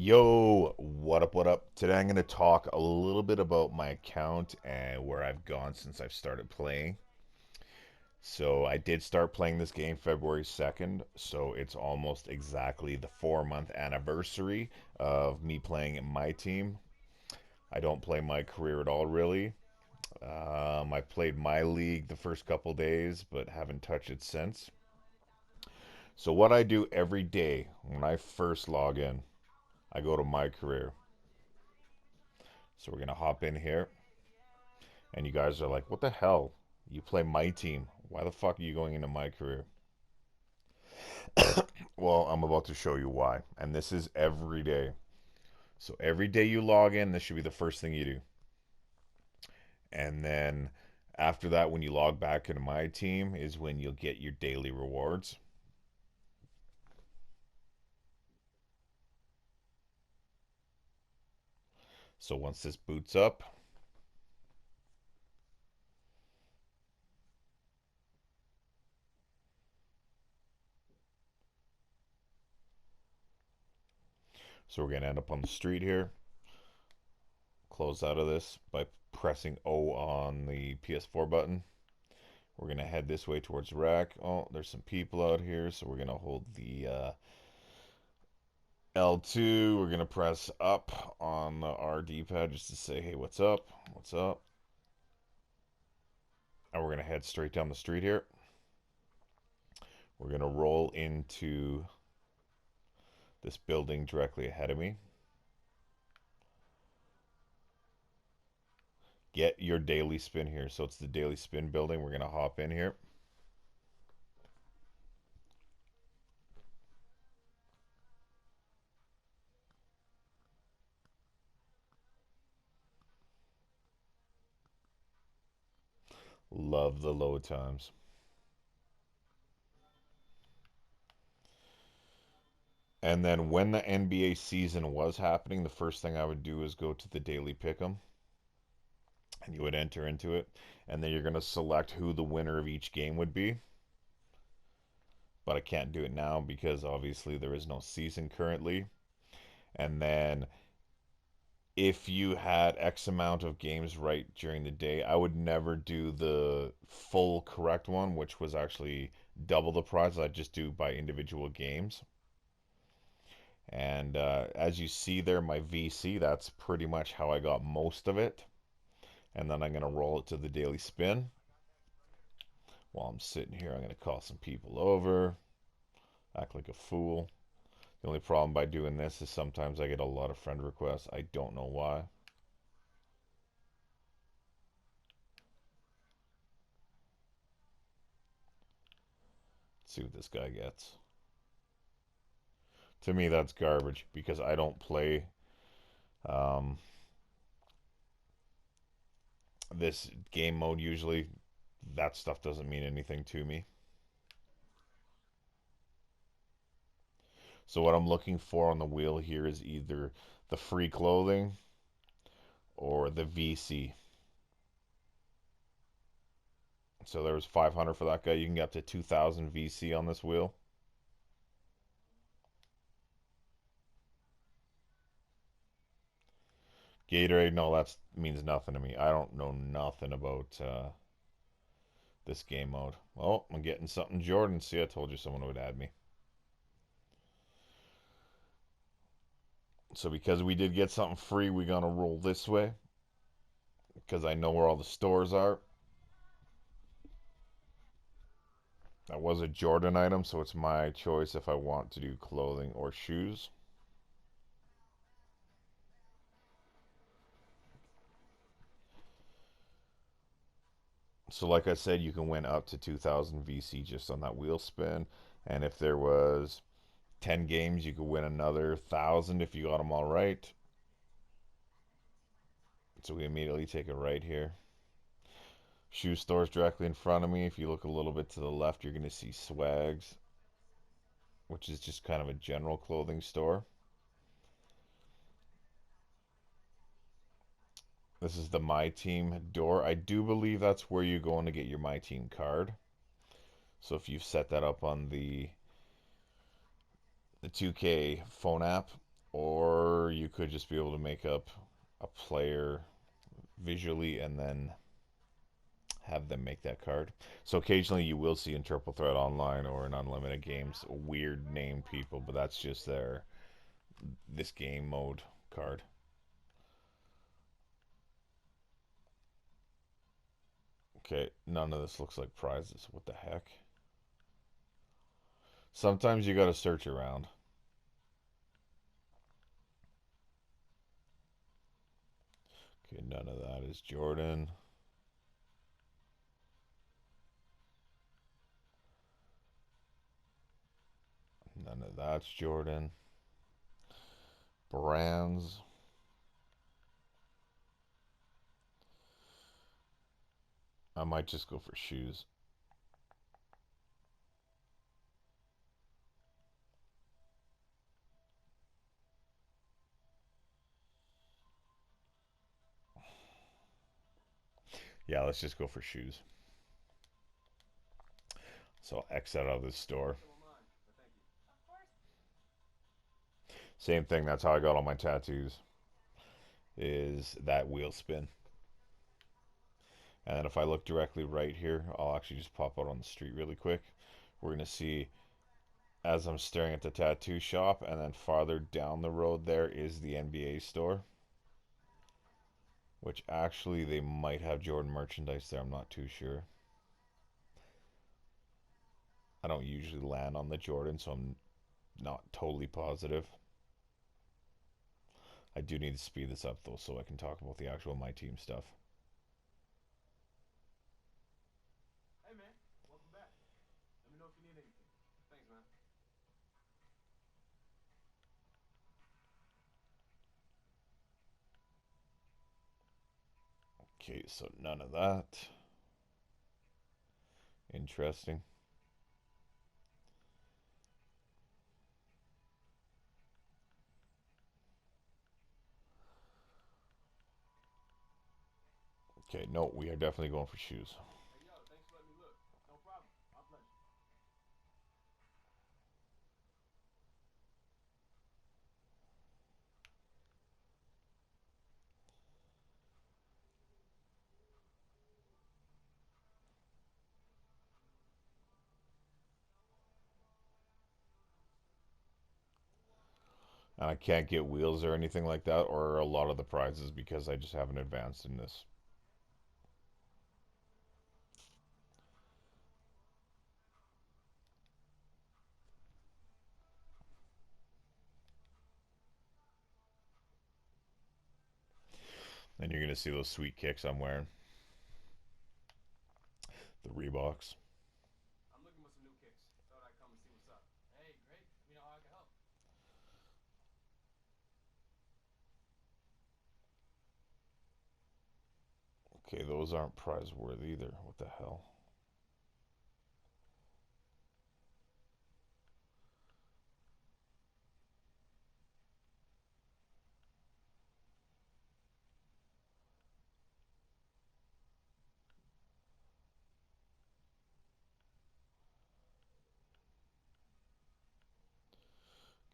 Yo, what up, what up? Today I'm going to talk a little bit about my account and where I've gone since I've started playing. So I did start playing this game February 2nd, so it's almost exactly the 4 month anniversary of me playing in my team. I don't play my career at all, really. I played my league the first couple days, but haven't touched it since. So what I do every day when I first log in, I go to my career. So we're gonna hop in here. And you guys are like, what the hell? You play my team. Why the fuck are you going into my career? Well, I'm about to show you why. And this is every day. So every day you log in, this should be the first thing you do. And then after that, when you log back into my team, is when you'll get your daily rewards. So once this boots up, so we're going to end up on the street here. Close out of this by pressing O on the PS4 button. We're going to head this way towards rack. Oh, there's some people out here, so we're going to hold the L2. We're going to press up on the RD pad just to say, hey, what's up? What's up? And we're going to head straight down the street here. We're going to roll into this building directly ahead of me. Get your daily spin here. So it's the daily spin building. We're going to hop in here. Love the load times. And then when the NBA season was happening, the first thing I would do is go to the daily pick'em, and you would enter into it, and then you're going to select who the winner of each game would be. But I can't do it now because obviously there is no season currently. And then if you had X amount of games right during the day, I would never do the full correct one, which was actually double the prize. I'd just do by individual games. And as you see there, my VC, that's pretty much how I got most of it. And then I'm going to roll it to the daily spin. While I'm sitting here, I'm going to call some people over, act like a fool. The only problem by doing this is sometimes I get a lot of friend requests. I don't know why. Let's see what this guy gets. To me, that's garbage because I don't play um, this game mode usually. That stuff doesn't mean anything to me. So what I'm looking for on the wheel here is either the free clothing or the VC. So there was 500 for that guy. You can get up to 2,000 VC on this wheel. Gatorade, no, that means nothing to me. I don't know nothing about this game mode. Oh, I'm getting something Jordan. See, I told you someone would add me. So because we did get something free, we're going to roll this way. Because I know where all the stores are. That was a Jordan item, so it's my choice if I want to do clothing or shoes. So like I said, you can win up to 2,000 VC just on that wheel spin. And if there was 10 games, you could win another 1,000 if you got them all right. So we immediately take a right here. Shoe stores directly in front of me. If you look a little bit to the left, you're going to see Swags, which is just kind of a general clothing store. This is the My Team door. I do believe that's where you're going to get your My Team card. So if you've set that up on the 2K phone app, Or you could just be able to make up a player visually and then have them make that card. So occasionally you will see in Triple Threat Online or in Unlimited Games weird name people, but that's just their this game mode card. Okay, none of this looks like prizes. What the heck? Sometimes you gotta search around. Okay, none of that is Jordan. None of that's Jordan. Brands. I might just go for shoes. Yeah, let's just go for shoes. So I'll X out of this store. Same thing, that's how I got all my tattoos. Is that wheel spin. And then if I look directly right here, I'll actually just pop out on the street really quick. We're going to see as I'm staring at the tattoo shop, and then farther down the road there is the NBA store. Which actually they might have Jordan merchandise there, I'm not too sure. I don't usually land on the Jordan, so I'm not totally positive. I do need to speed this up though so I can talk about the actual my team stuff. Hey man, welcome back. Let me know if you need anything. Thanks, man. Okay, so none of that. Interesting. Okay, no, we are definitely going for shoes. Hey, yo, thanks for letting me look. No problem. My pleasure. And I can't get wheels or anything like that, or a lot of the prizes because I just haven't advanced in this. And you're going to see those sweet kicks I'm wearing. The Reeboks. I'm looking for some new kicks. Thought I'd come and see what's up. Hey, great. Let me know how I can help. Okay, those aren't prize worthy either. What the hell?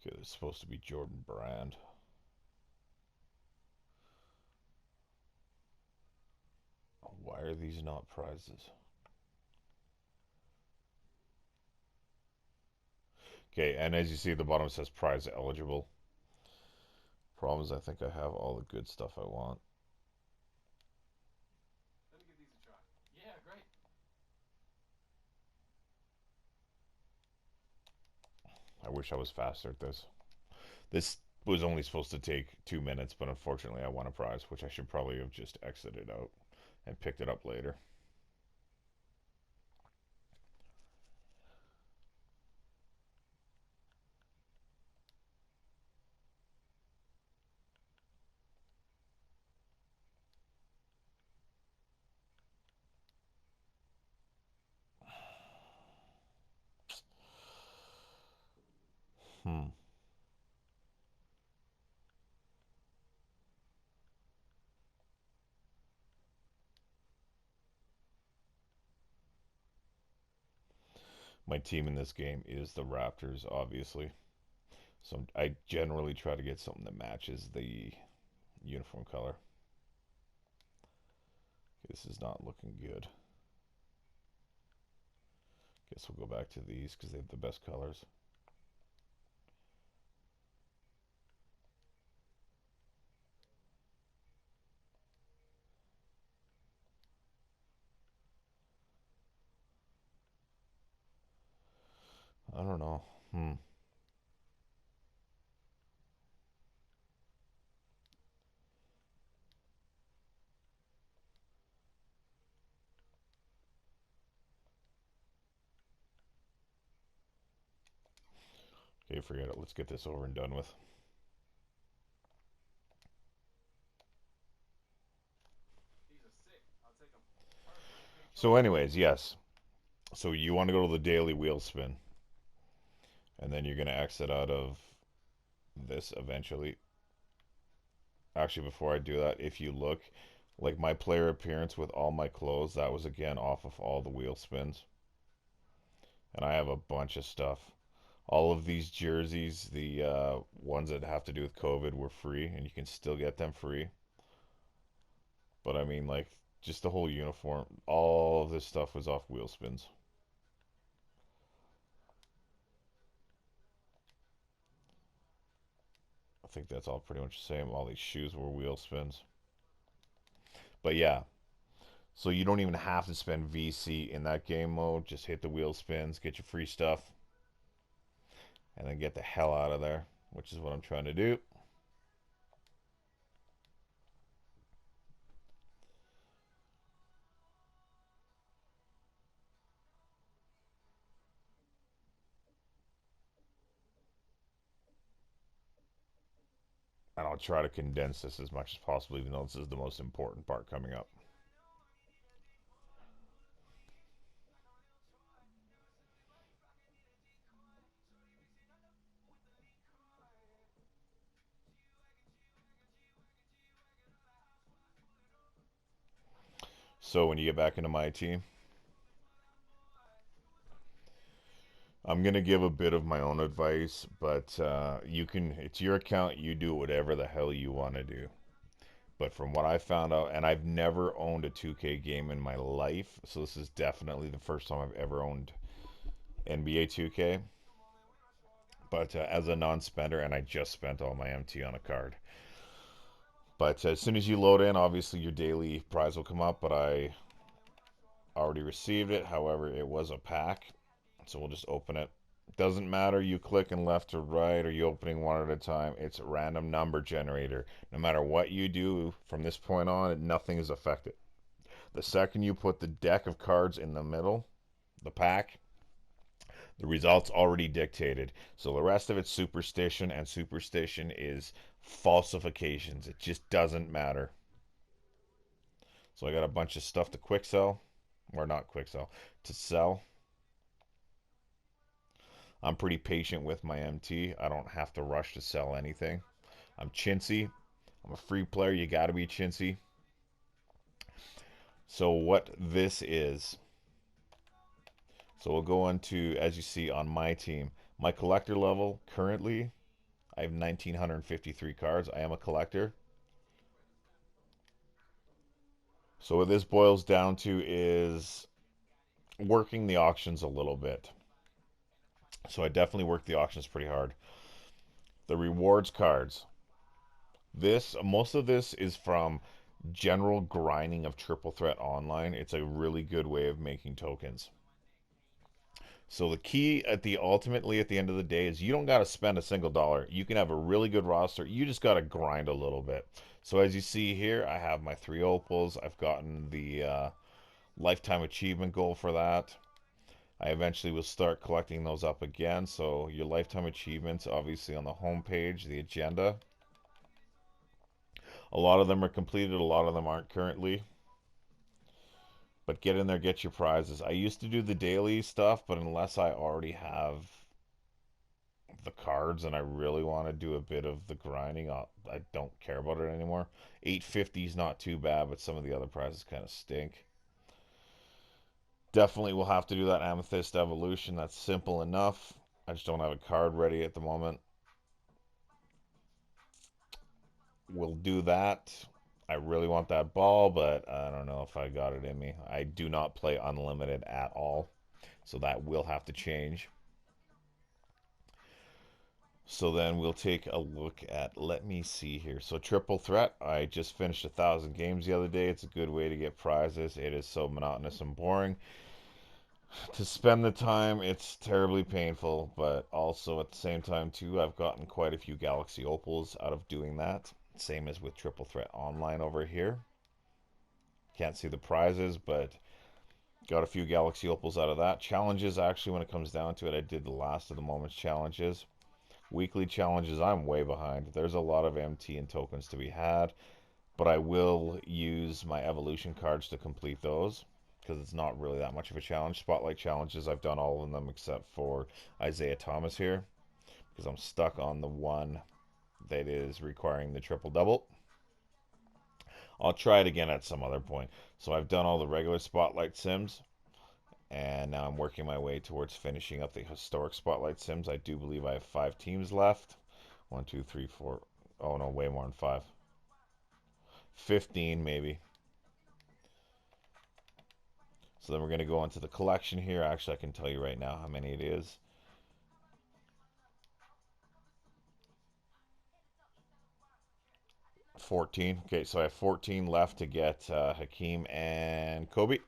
Okay, this is supposed to be Jordan Brand. Why are these not prizes? Okay, and as you see, the bottom says prize eligible. Problem is, I think I have all the good stuff I want. Let me give these a try. Yeah, great. I wish I was faster at this. This was only supposed to take 2 minutes, but unfortunately I won a prize, which I should probably have just exited out and picked it up later. Hmm. My team in this game is the Raptors, obviously. So I generally try to get something that matches the uniform color. This is not looking good. Guess we'll go back to these because they have the best colors. I don't know. Okay, forget it. Let's get this over and done with. So, anyways, yes. So you want to go to the daily wheel spin, and then you're going to exit out of this eventually. Actually, before I do that, if you look, like my player appearance with all my clothes, that was again off of all the wheel spins. And I have a bunch of stuff. All of these jerseys, the ones that have to do with COVID, were free, and you can still get them free. But I mean, like, just the whole uniform, all of this stuff was off wheel spins. I think that's all pretty much the same. All these shoes were wheel spins. But yeah, so you don't even have to spend VC in that game mode. Just hit the wheel spins, get your free stuff, and then get the hell out of there, which is what I'm trying to do. And I'll try to condense this as much as possible, even though this is the most important part coming up. So when you get back into my team, I'm gonna give a bit of my own advice, but you can. It's your account. You do whatever the hell you want to do. But from what I found out, and I've never owned a 2K game in my life, so this is definitely the first time I've ever owned NBA 2K. But as a non-spender, and I just spent all my MT on a card. But as soon as you load in, obviously your daily prize will come up. But I already received it. However, it was a pack, so we'll just open it. Doesn't matter you clicking left or right or you opening one at a time. It's a random number generator. No matter what you do from this point on, nothing is affected. The second you put the deck of cards in the middle, the pack, the results already dictated. So the rest of it's superstition, and superstition is falsifications. It just doesn't matter. So I got a bunch of stuff to quick sell, or not quick sell, to sell. I'm pretty patient with my MT. I don't have to rush to sell anything. I'm chintzy. I'm a free player. You got to be chintzy. So what this is, so we'll go on to, as you see on my team, my collector level currently, I have 1,953 cards. I am a collector. So what this boils down to is working the auctions a little bit. So I definitely work the auctions pretty hard. The rewards cards. Most of this is from general grinding of Triple Threat Online. It's a really good way of making tokens. So the key ultimately at the end of the day is you don't got to spend a single dollar. You can have a really good roster. You just got to grind a little bit. So as you see here, I have my 3 opals. I've gotten the lifetime achievement goal for that. I eventually will start collecting those up again. So your lifetime achievements, obviously on the home page, the agenda. A lot of them are completed. A lot of them aren't currently. But get in there, get your prizes. I used to do the daily stuff, but unless I already have the cards and I really want to do a bit of the grinding, I don't care about it anymore. 850 is not too bad, but some of the other prizes kind of stink. Definitely will have to do that Amethyst Evolution. That's simple enough. I just don't have a card ready at the moment. we'll do that. I really want that ball, but I don't know if I got it in me. I do not play unlimited at all, so that will have to change. So then we'll take a look at, let me see here. So triple threat, I just finished 1,000 games the other day. It's a good way to get prizes. It is so monotonous and boring. To spend the time, it's terribly painful, but also at the same time too, I've gotten quite a few Galaxy Opals out of doing that. Same as with Triple Threat Online over here. Can't see the prizes, but got a few Galaxy Opals out of that. Challenges, actually, when it comes down to it, I did the last of the moments challenges. Weekly challenges, I'm way behind. There's a lot of MT and tokens to be had, but I will use my evolution cards to complete those because it's not really that much of a challenge. Spotlight challenges, I've done all of them except for Isaiah Thomas here because I'm stuck on the one that is requiring the triple double. I'll try it again at some other point. So I've done all the regular Spotlight Sims, and now I'm working my way towards finishing up the historic Spotlight Sims. I do believe I have 5 teams left. 1, 2, 3, 4. Oh no, way more than 5. 15 maybe. So then we're going to go into the collection here. Actually, I can tell you right now how many it is. $14. Okay, so I have 14 left to get Hakeem and Kobe.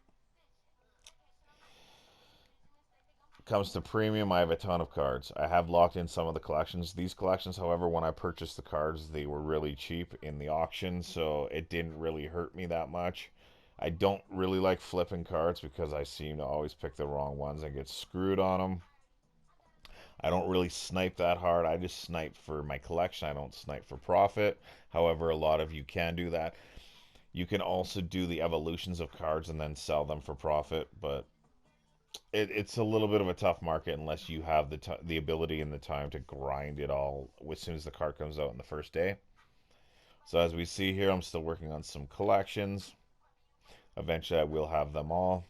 Comes to premium, I have a ton of cards. I have locked in some of the collections. These collections, however, when I purchased the cards, they were really cheap in the auction, so it didn't really hurt me that much. I don't really like flipping cards because I seem to always pick the wrong ones and get screwed on them. I don't really snipe that hard. I just snipe for my collection. I don't snipe for profit. However, a lot of you can do that. You can also do the evolutions of cards and then sell them for profit, but it's a little bit of a tough market unless you have the ability and the time to grind it all as soon as the card comes out in the first day. So as we see here, I'm still working on some collections. Eventually, I will have them all.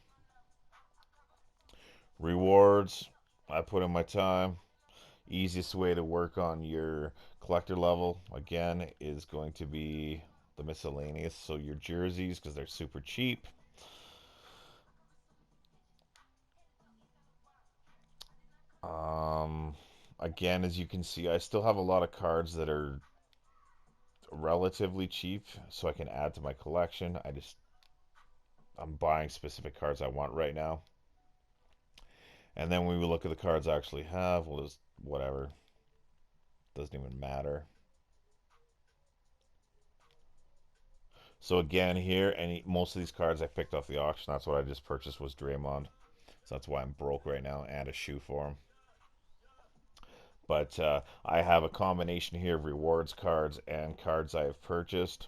Rewards, I put in my time. Easiest way to work on your collector level, again, is going to be the miscellaneous. So your jerseys, because they're super cheap. Again, as you can see, I still have a lot of cards that are relatively cheap, so I can add to my collection. I'm buying specific cards I want right now. And then when we look at the cards I actually have, we'll just, whatever. Doesn't even matter. So again here, most of these cards I picked off the auction. That's what I just purchased was Draymond. So that's why I'm broke right now, and a shoe for him. But I have a combination here of rewards cards and cards I have purchased.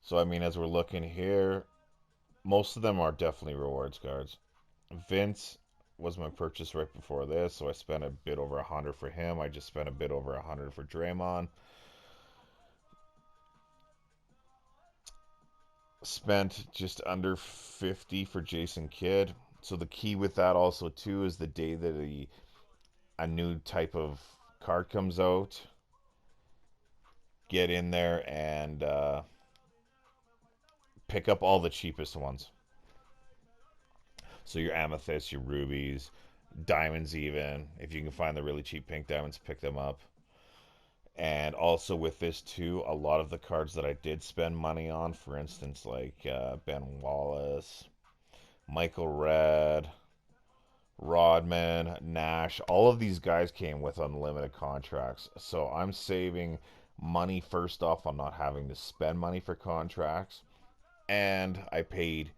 So I mean, as we're looking here, most of them are definitely rewards cards. Vince was my purchase right before this, so I spent a bit over 100 for him. I just spent a bit over 100 for Draymond. Spent just under 50 for Jason Kidd. So the key with that also too is the day that a new type of card comes out, get in there and pick up all the cheapest ones. So your amethysts, your rubies, diamonds even. If you can find the really cheap pink diamonds, pick them up. And also with this too, a lot of the cards that I did spend money on, for instance, like Ben Wallace, Michael Redd, Rodman, Nash, all of these guys came with unlimited contracts. So I'm saving money first off on not having to spend money for contracts. And I paid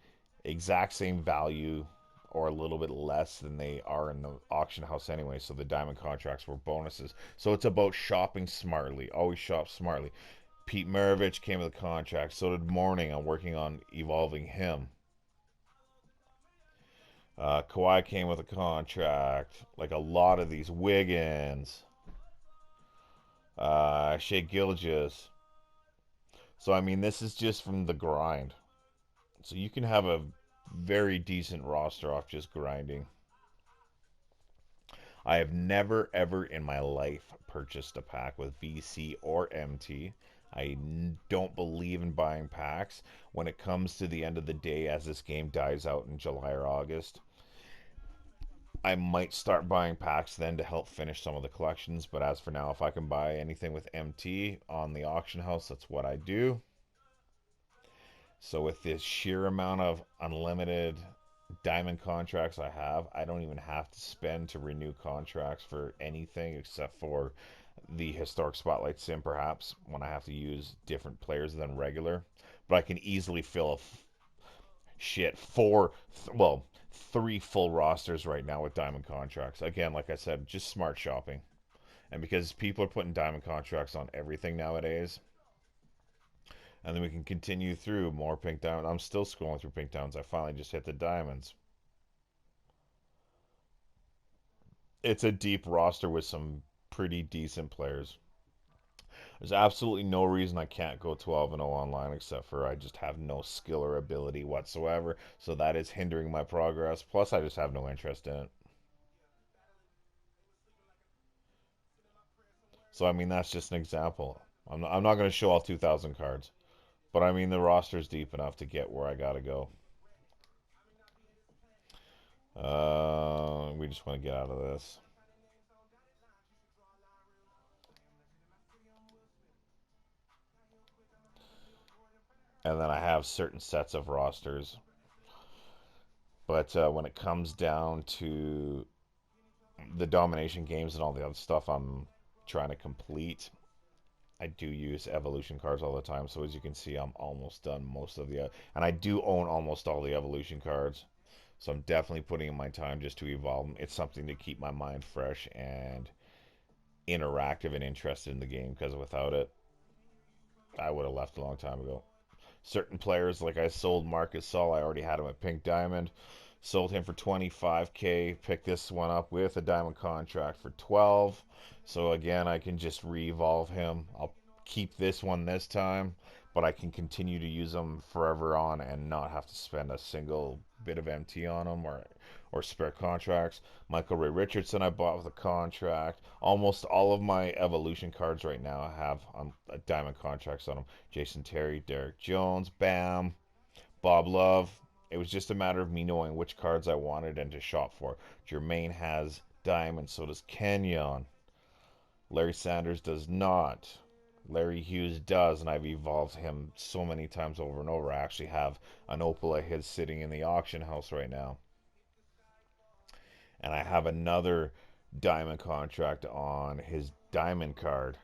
exact same value or a little bit less than they are in the auction house anyway. So the diamond contracts were bonuses. So it's about shopping smartly. Always shop smartly. Pete Maravich came with a contract. So did Morning. I'm working on evolving him. Kawhi came with a contract. Like a lot of these. Wiggins. Shea Gilgeous. So, I mean, this is just from the grind. So you can have a very decent roster off just grinding. I have never, ever in my life purchased a pack with VC or MT. I don't believe in buying packs. When it comes to the end of the day, as this game dies out in July or August, I might start buying packs then to help finish some of the collections. But as for now, if I can buy anything with MT on the auction house, that's what I do. So with this sheer amount of unlimited diamond contracts I have, I don't even have to spend to renew contracts for anything except for the historic spotlight sim, perhaps when I have to use different players than regular. But I can easily fill shit well, three full rosters right now with diamond contracts. Again, like I said, just smart shopping. And because people are putting diamond contracts on everything nowadays, and then we can continue through more pink diamonds. I'm still scrolling through pink diamonds. I finally just hit the diamonds. It's a deep roster with some pretty decent players. There's absolutely no reason I can't go 12 and 0 online except for I just have no skill or ability whatsoever. So that is hindering my progress. Plus, I just have no interest in it. So, I mean, that's just an example. I'm not going to show all 2,000 cards. But, I mean, the roster's deep enough to get where I got to go. We just want to get out of this. And then I have certain sets of rosters. But when it comes down to the domination games and all the other stuff I'm trying to complete, I do use evolution cards all the time. So as you can see, I'm almost done most of the, and I do own almost all the evolution cards. So I'm definitely putting in my time just to evolve them. It's something to keep my mind fresh and interactive and interested in the game, because without it, I would have left a long time ago. Certain players, like I sold Marcus Sol, I already had him at Pink Diamond. Sold him for 25K. Picked this one up with a diamond contract for 12. So again, I can just re-evolve him. I'll keep this one this time, but I can continue to use them forever on and not have to spend a single bit of MT on them or spare contracts. Michael Ray Richardson I bought with a contract. Almost all of my evolution cards right now have diamond contracts on them. Jason Terry, Derek Jones, Bam, Bob Love. It was just a matter of me knowing which cards I wanted and to shop for. Jermaine has diamond, so does Kenyon. Larry Sanders does not. Larry Hughes does, and I've evolved him so many times over and over. I actually have an opal of his sitting in the auction house right now. And I have another diamond contract on his diamond card.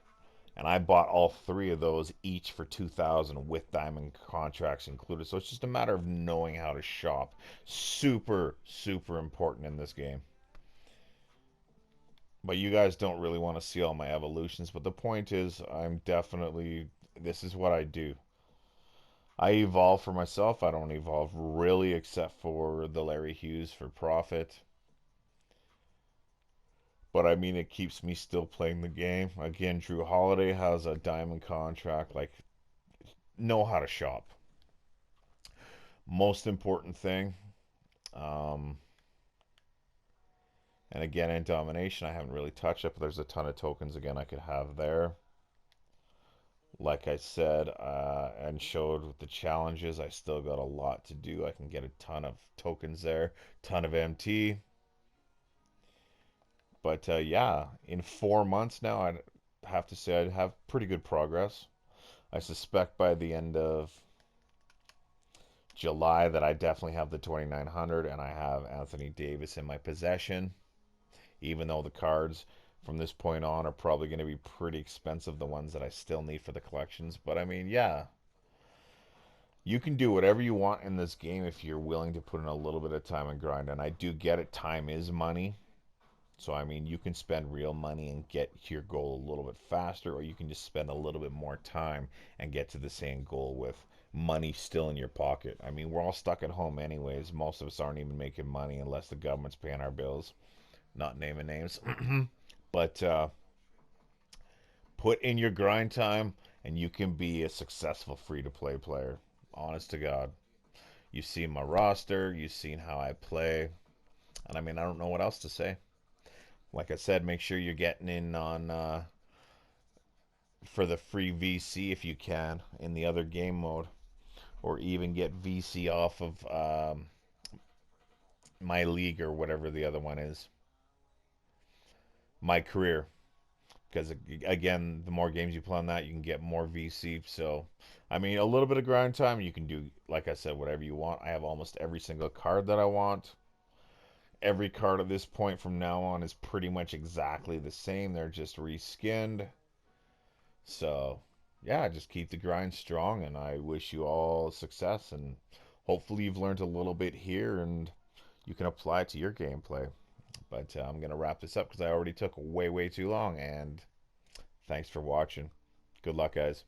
And I bought all three of those each for 2,000 with diamond contracts included. So it's just a matter of knowing how to shop. Super, super important in this game. But you guys don't really want to see all my evolutions. But the point is, this is what I do. I evolve for myself. I don't evolve really except for the Larry Hughes for profit. But I mean, it keeps me still playing the game. Again, Drew Holiday has a diamond contract. Like, know how to shop. Most important thing. Um, and again, in domination, I haven't really touched it, but there's a ton of tokens again I could have there. Like I said, and showed with the challenges, I still got a lot to do. I can get a ton of tokens there, ton of MT. But yeah, in 4 months now, I have to say I have pretty good progress. I suspect by the end of July that I definitely have the 2,900 and I have Anthony Davis in my possession, even though the cards from this point on are probably going to be pretty expensive, the ones that I still need for the collections. But I mean, yeah, you can do whatever you want in this game if you're willing to put in a little bit of time and grind. And I do get it, time is money. So, I mean, you can spend real money and get to your goal a little bit faster, or you can just spend a little bit more time and get to the same goal with money still in your pocket. I mean, we're all stuck at home anyways. Most of us aren't even making money unless the government's paying our bills. Not naming names. But put in your grind time, and you can be a successful free-to-play player. Honest to God. You've seen my roster. You've seen how I play. And I mean, I don't know what else to say. Like I said, make sure you're getting in on for the free VC if you can in the other game mode, or even get VC off of my league or whatever the other one is, my career. Because again, the more games you play on that, you can get more VC. So, I mean, a little bit of grind time, you can do, like I said, whatever you want. I have almost every single card that I want. Every card at this point from now on is pretty much exactly the same. They're just reskinned. So, yeah, just keep the grind strong, and I wish you all success. And hopefully, you've learned a little bit here and you can apply it to your gameplay. But I'm going to wrap this up because I already took way, way too long. And thanks for watching. Good luck, guys.